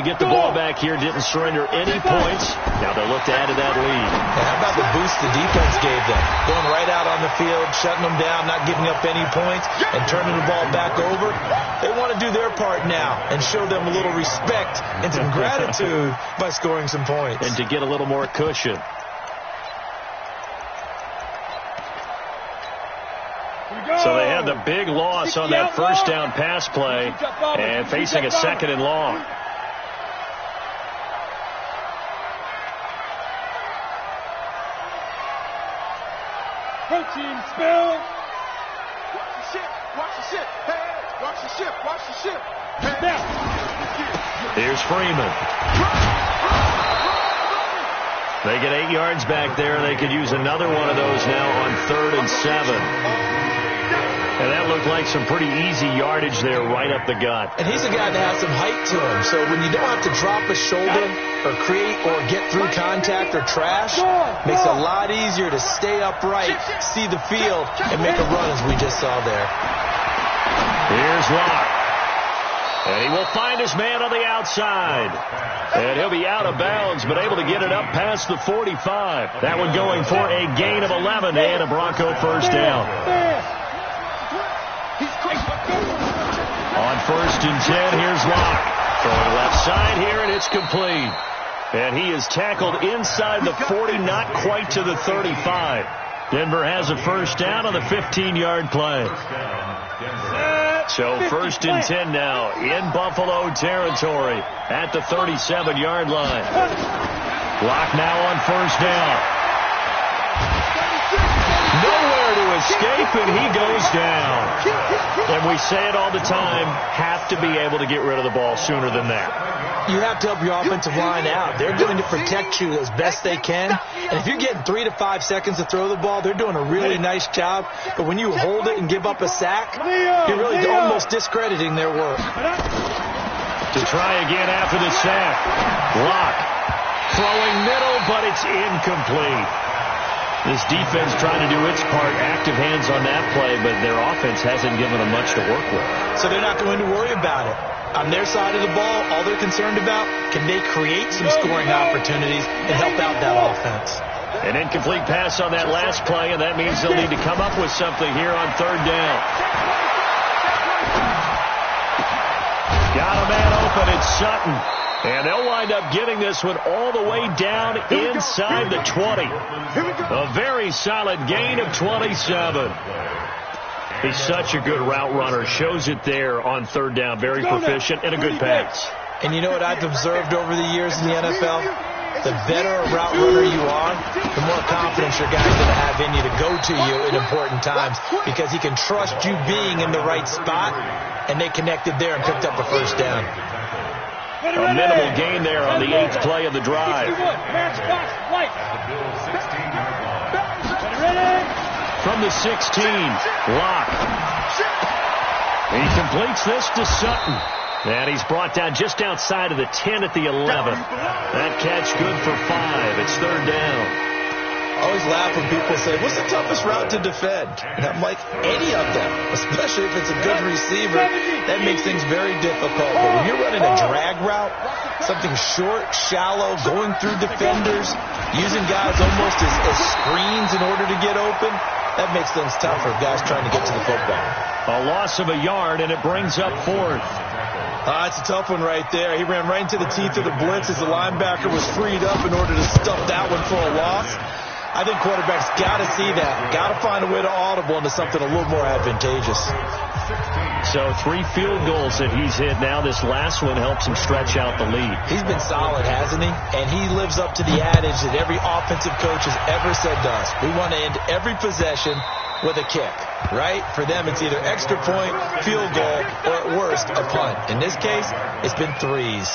to get the ball back here. Didn't surrender any points. Now they'll look to add to that lead. And how about the boost the defense gave them? Going right out on the field, shutting them down, not giving up any points, and turning the ball back over. They want to do their part now and show them a little respect and some gratitude by scoring some points. And to get a little more cushion. So they had the big loss on that first down pass play and facing a second and long. Protein spill. Watch the ship. Watch the ship. Hey, watch the ship. Watch the ship. Here's Freeman. They get 8 yards back there. They could use another one of those now on 3rd and 7. And that looked like some pretty easy yardage there right up the gut. And he's a guy that has some height to him. So when you don't have to drop a shoulder or create or get through contact or trash, makes it a lot easier to stay upright, see the field, and make a run as we just saw there. Here's Locke. And he will find his man on the outside. And he'll be out of bounds, but able to get it up past the 45. That one going for a gain of 11 and a Bronco first down. On 1st and 10, here's Locke. Throwing left side here, and it's complete. And he is tackled inside the 40, not quite to the 35. Denver has a first down on the 15-yard play. So 1st and 10 now in Buffalo territory at the 37-yard line. Locke now on first down. Nowhere to escape, and he goes down. And we say it all the time, have to be able to get rid of the ball sooner than that. You have to help your offensive line out. They're going to protect you as best they can. And if you're getting 3 to 5 seconds to throw the ball, they're doing a really nice job. But when you hold it and give up a sack, you're really almost discrediting their work. To try again after the sack. Locke throwing middle, but it's incomplete. This defense trying to do its part, active hands on that play, but their offense hasn't given them much to work with. So they're not going to worry about it. On their side of the ball, all they're concerned about, can they create some scoring opportunities and help out that offense? An incomplete pass on that last play, and that means they'll need to come up with something here on 3rd down. Got a man open, it's Sutton. And they'll wind up getting this one all the way down inside the 20. A very solid gain of 27. He's such a good route runner. Shows it there on 3rd down. Very proficient and a good pass. And you know what I've observed over the years in the NFL? The better a route runner you are, the more confidence your guy's going to have in you to go to you in important times, because he can trust you being in the right spot, and they connected there and picked up a first down. A minimal gain there on the 8th play of the drive. From the 16, Locke. He completes this to Sutton. And he's brought down just outside of the 10 at the 11. That catch good for 5. It's 3rd down. I always laugh when people say, what's the toughest route to defend? And I'm like, any of them, especially if it's a good receiver. That makes things very difficult. But when you're running a drag route, something short, shallow, going through defenders, using guys almost as screens in order to get open, that makes things tougher, guys trying to get to the football. A loss of a yard, and it brings up 4th. It's a tough one right there. He ran right into the teeth of the blitz as the linebacker was freed up in order to stuff that one for a loss. I think quarterbacks got to see that. Got to find a way to audible into something a little more advantageous. So 3 field goals that he's hit now. This last one helps him stretch out the lead. He's been solid, hasn't he? And he lives up to the adage that every offensive coach has ever said to us. We want to end every possession with a kick, right? For them, it's either extra point, field goal, or at worst, a punt. In this case, it's been 3s.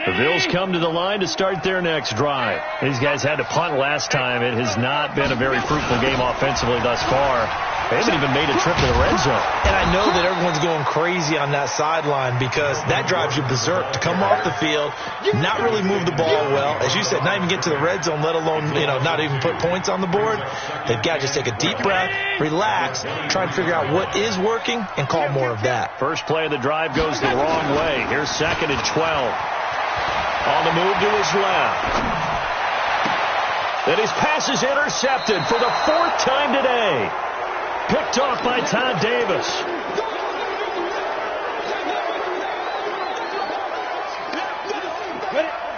The Bills come to the line to start their next drive. These guys had to punt last time. It has not been a very fruitful game offensively thus far. They haven't even made a trip to the red zone. And I know that everyone's going crazy on that sideline because that drives you berserk to come off the field, not really move the ball well. As you said, not even get to the red zone, let alone, not even put points on the board. They've got to just take a deep breath, relax, try and figure out what is working, and call more of that. First play of the drive goes the wrong way. Here's 2nd and 12. On the move to his left. And his pass is intercepted for the 4th time today. Picked off by Todd Davis.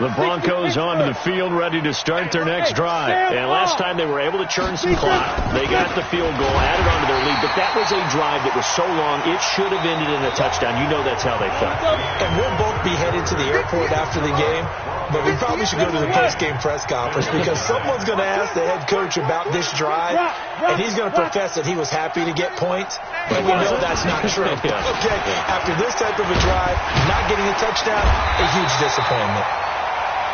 The Broncos onto the field, ready to start their next drive. And last time they were able to churn some clock. They got the field goal, added onto their lead. But that was a drive that was so long, it should have ended in a touchdown. You know that's how they felt. And we'll both be headed to the airport after the game. But we probably should go to the post-game press conference because someone's going to ask the head coach about this drive, and he's going to profess that he was happy to get points, and we know that's not true. Okay, after this type of a drive, not getting a touchdown, a huge disappointment.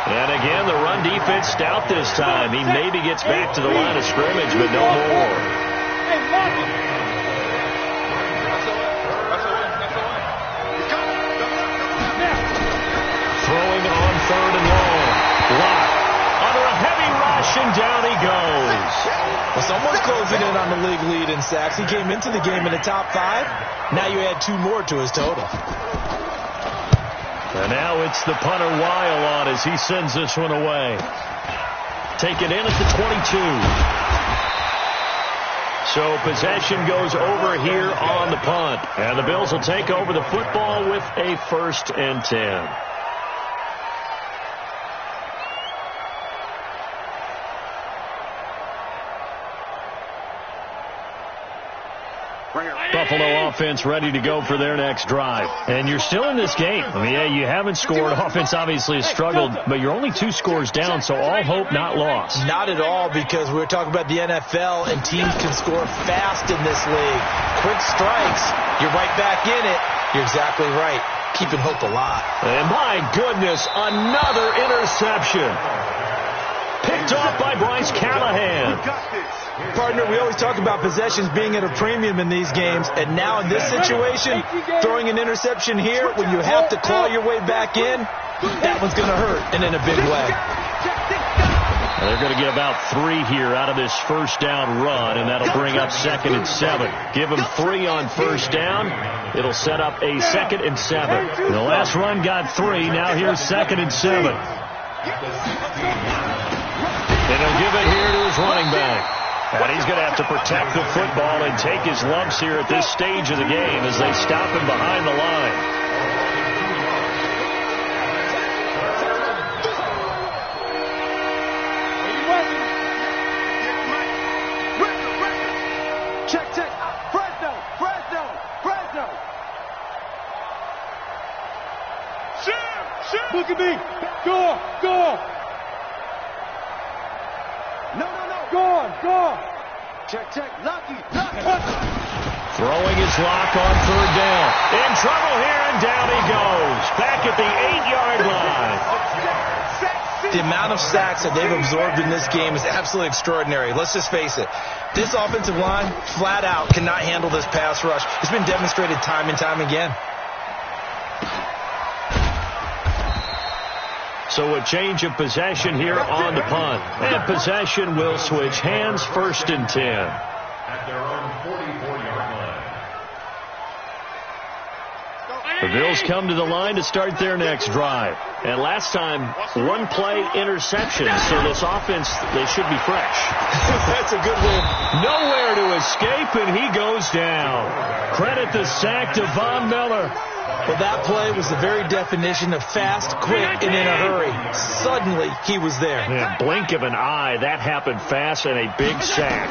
And again, the run defense stout this time. He maybe gets back to the line of scrimmage, but no more. Throwing on 3rd and long. Lock. Under a heavy rush, and down he goes. Well, someone's closing in on the league lead in sacks. He came into the game in the top 5. Now you add 2 more to his total. And now it's the punter Weil on as he sends this one away. Taken in at the 22. So possession goes over here on the punt. And the Bills will take over the football with a 1st and 10. Buffalo offense ready to go for their next drive. And you're still in this game. I mean, yeah, you haven't scored. Offense obviously has struggled, but you're only 2 scores down, so all hope not lost. Not at all, because we were talking about the NFL, and teams can score fast in this league. Quick strikes, you're right back in it. You're exactly right. Keeping hope alive. And my goodness, another interception. Picked off by Bryce Callahan. Partner, we always talk about possessions being at a premium in these games, and now in this situation, throwing an interception here when you have to claw your way back in, that one's going to hurt, and in a big way. They're going to get about 3 here out of this first down run, and that'll bring up 2nd and 7. Give them 3 on first down. It'll set up a 2nd and 7. The last run got 3. Now here's 2nd and 7. And he'll give it here to his running back. And he's going to have to protect the football and take his lumps here at this stage of the game as they stop him behind the line. Check. Fresno. Shoot. Look at me. Go. No. Go. Check. Lucky. Throwing his lock on 3rd down. In trouble here, and down he goes. Back at the 8-yard line. The amount of sacks that they've absorbed in this game is absolutely extraordinary. Let's just face it. This offensive line, flat out, cannot handle this pass rush. It's been demonstrated time and time again. So a change of possession here on the punt. And possession will switch hands, 1st and 10. At their own 44-yard line. The Bills come to the line to start their next drive. And last time, 1-play interception. So this offense, they should be fresh. That's a good one. Nowhere to escape, and he goes down. Credit the sack to Von Miller. Well, that play was the very definition of fast, quick, and in a hurry. Suddenly, he was there. In blink of an eye, that happened fast and a big sack.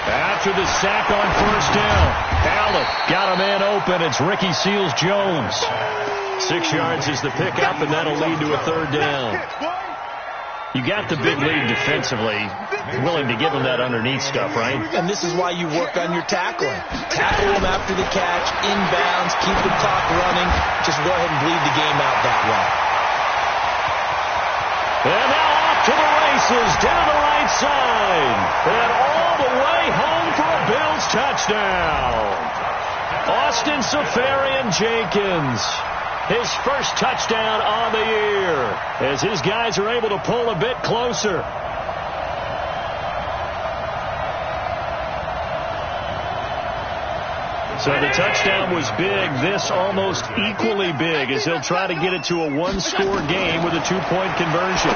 After the sack on first down, Allen got a man open. It's Ricky Seals-Jones. 6 yards is the pickup, and that'll lead to a 3rd down. You got the big lead defensively, willing to give them that underneath stuff, right? And this is why you work on your tackling. Tackle them after the catch, inbounds, keep the clock running. Just go ahead and bleed the game out that way. And now off to the races, down the right side. And all the way home for a Bills touchdown. Austin Safarian-Jenkins. His first touchdown on the year as his guys are able to pull a bit closer. So the touchdown was big. This almost equally big as he'll try to get it to a one-score game with a two-point conversion.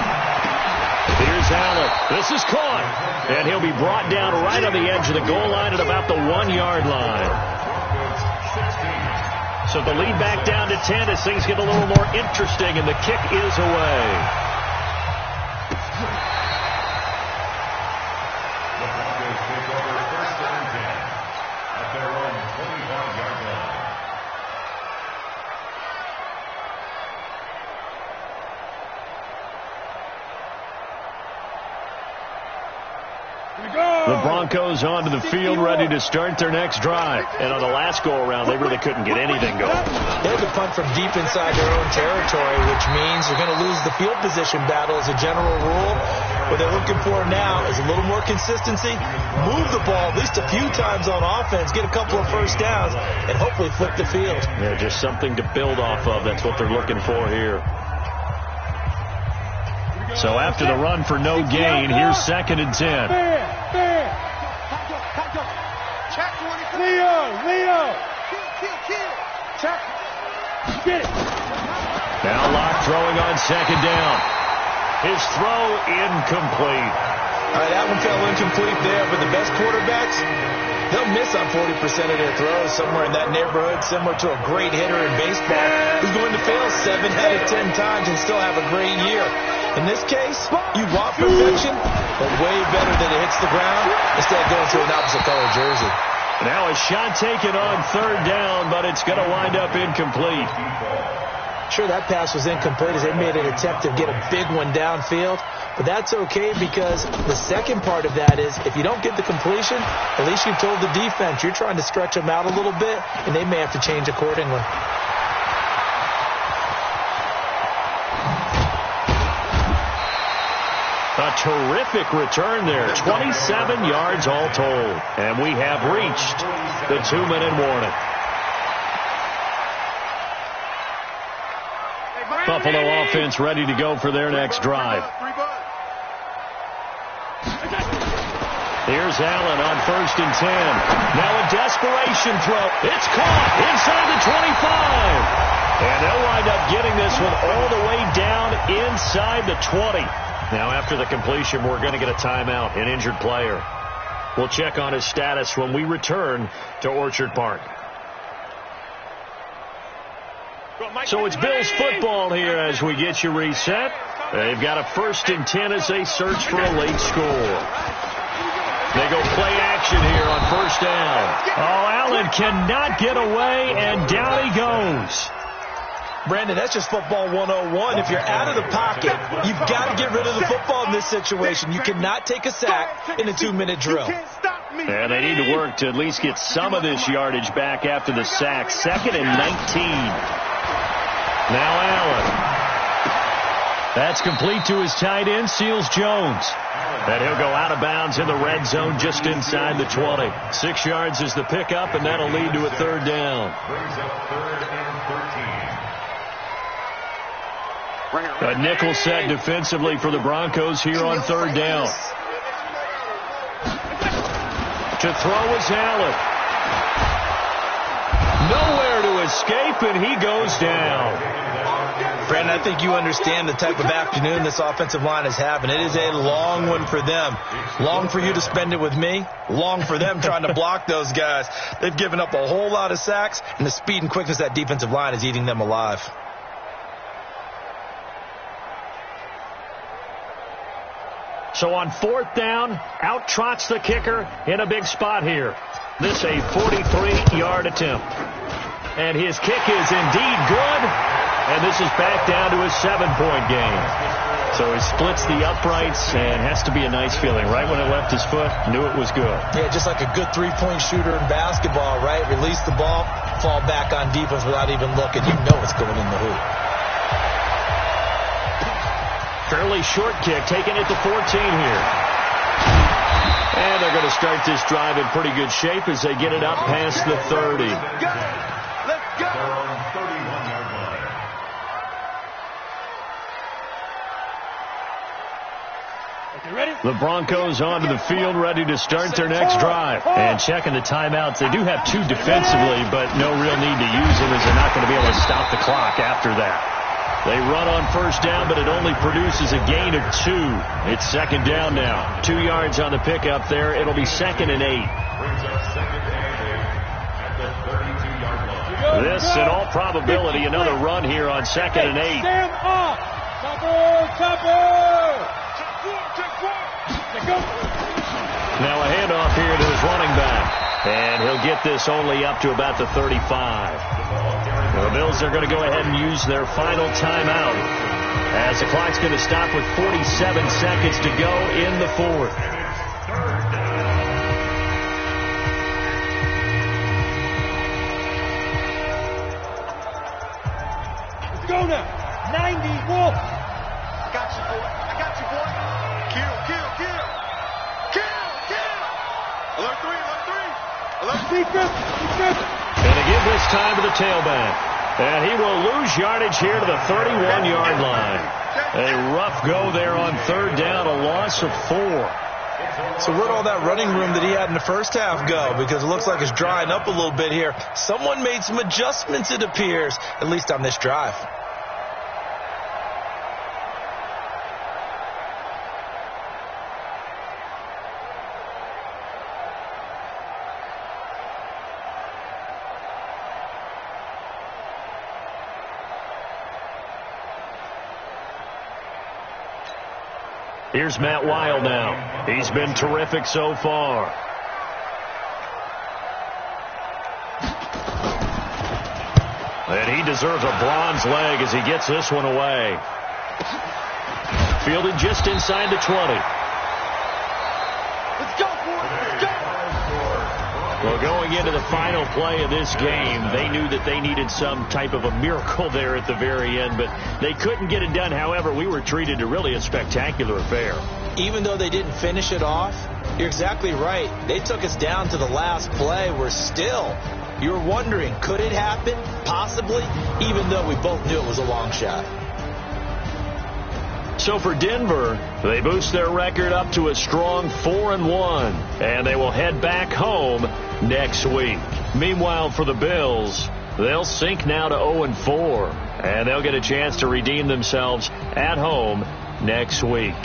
Here's Allen. This is caught. And he'll be brought down right on the edge of the goal line at about the 1-yard line. So the lead back down to 10 as things get a little more interesting, and the kick is away. The Broncos onto the field, ready to start their next drive. And on the last go-around, they really couldn't get anything going. They had to punt from deep inside their own territory, which means they're going to lose the field position battle as a general rule. What they're looking for now is a little more consistency, move the ball at least a few times on offense, get a couple of first downs, and hopefully flip the field. Yeah, just something to build off of. That's what they're looking for here. So after the run for no gain, here's 2nd and 10. Leo. Check. Get it. Now Locke throwing on 2nd down. His throw incomplete. All right, that one fell incomplete there, but the best quarterbacks, they'll miss on 40% of their throws, somewhere in that neighborhood, similar to a great hitter in baseball who's going to fail 7 out of 10 times and still have a great year. In this case, you want perfection, but way better than it hits the ground instead of going to an opposite color jersey. Now a shot taken on 3rd down, but it's going to wind up incomplete. Sure, that pass was incomplete as they made an attempt to get a big one downfield, but that's okay because the second part of that is if you don't get the completion, at least you've told the defense you're trying to stretch them out a little bit, and they may have to change accordingly. A terrific return there. 27 yards all told. And we have reached the 2-minute warning. Buffalo offense ready to go for their next drive. Here's Allen on 1st and 10. Now a desperation throw. It's caught inside the 25. And they'll wind up getting this one all the way down inside the 20. Now, after the completion, we're going to get a timeout, an injured player. We'll check on his status when we return to Orchard Park. So it's Bills football here as we get you reset. They've got a 1st and 10 as they search for a late score. They go play action here on 1st down. Oh, Allen cannot get away, and down he goes. Brandon, that's just football 101. If you're out of the pocket, you've got to get rid of the football in this situation. You cannot take a sack in a 2-minute drill. And they need to work to at least get some of this yardage back after the sack. 2nd and 19. Now Allen. That's complete to his tight end, Seals Jones. And he'll go out of bounds in the red zone just inside the 20. 6 yards is the pickup, and that'll lead to a 3rd down. Brings up 3rd and 13. A nickel set defensively for the Broncos here on 3rd down. To throw is Allen. Nowhere to escape, and he goes down. Brandon, I think you understand the type of afternoon this offensive line is having. It is a long one for them. Long for you to spend it with me. Long for them trying to block those guys. They've given up a whole lot of sacks, and the speed and quickness of that defensive line is eating them alive. So on 4th down, out trots the kicker in a big spot here. This a 43-yard attempt. And his kick is indeed good. And this is back down to a 7-point game. So he splits the uprights and has to be a nice feeling. Right when it left his foot, knew it was good. Yeah, just like a good 3-point shooter in basketball, right? Release the ball, fall back on defense without even looking. You know it's going in the hoop. Fairly short kick, taken at the 14 here. And they're going to start this drive in pretty good shape as they get it up past the 30. Let's go. The Broncos onto the field, ready to start their next drive. And checking the timeouts, they do have 2 defensively, but no real need to use them as they're not going to be able to stop the clock after that. They run on first down, but it only produces a gain of 2. It's second down now. 2 yards on the pickup there. It'll be 2nd and 8. This, in all probability, another run here on 2nd and 8. Stand up. Chopper. Now a handoff here to his running back. And he'll get this only up to about the 35. The Bills are going to go ahead and use their final timeout as the clock's going to stop with 47 seconds to go in the 4th. Let's go now. 90 Wolf. I got you, boy. Kill. Alert 3. Defense. And they give this time to the tailback. And he will lose yardage here to the 31-yard line. A rough go there on 3rd down, a loss of 4. So where'd all that running room that he had in the first half go? Because it looks like it's drying up a little bit here. Someone made some adjustments, it appears, at least on this drive. Here's Matt Weil now. He's been terrific so far. And he deserves a bronze leg as he gets this one away. Fielded just inside the 20. Let's go, boys. Let's go. Well, going into the final play of this game, they knew that they needed some type of a miracle there at the very end, but they couldn't get it done. However, we were treated to really a spectacular affair. Even though they didn't finish it off, you're exactly right. They took us down to the last play. We're still, you're wondering, could it happen? Possibly, even though we both knew it was a long shot. So for Denver, they boost their record up to a strong 4-1, and they will head back home next week. Meanwhile, for the Bills, they'll sink now to 0-4, and they'll get a chance to redeem themselves at home next week.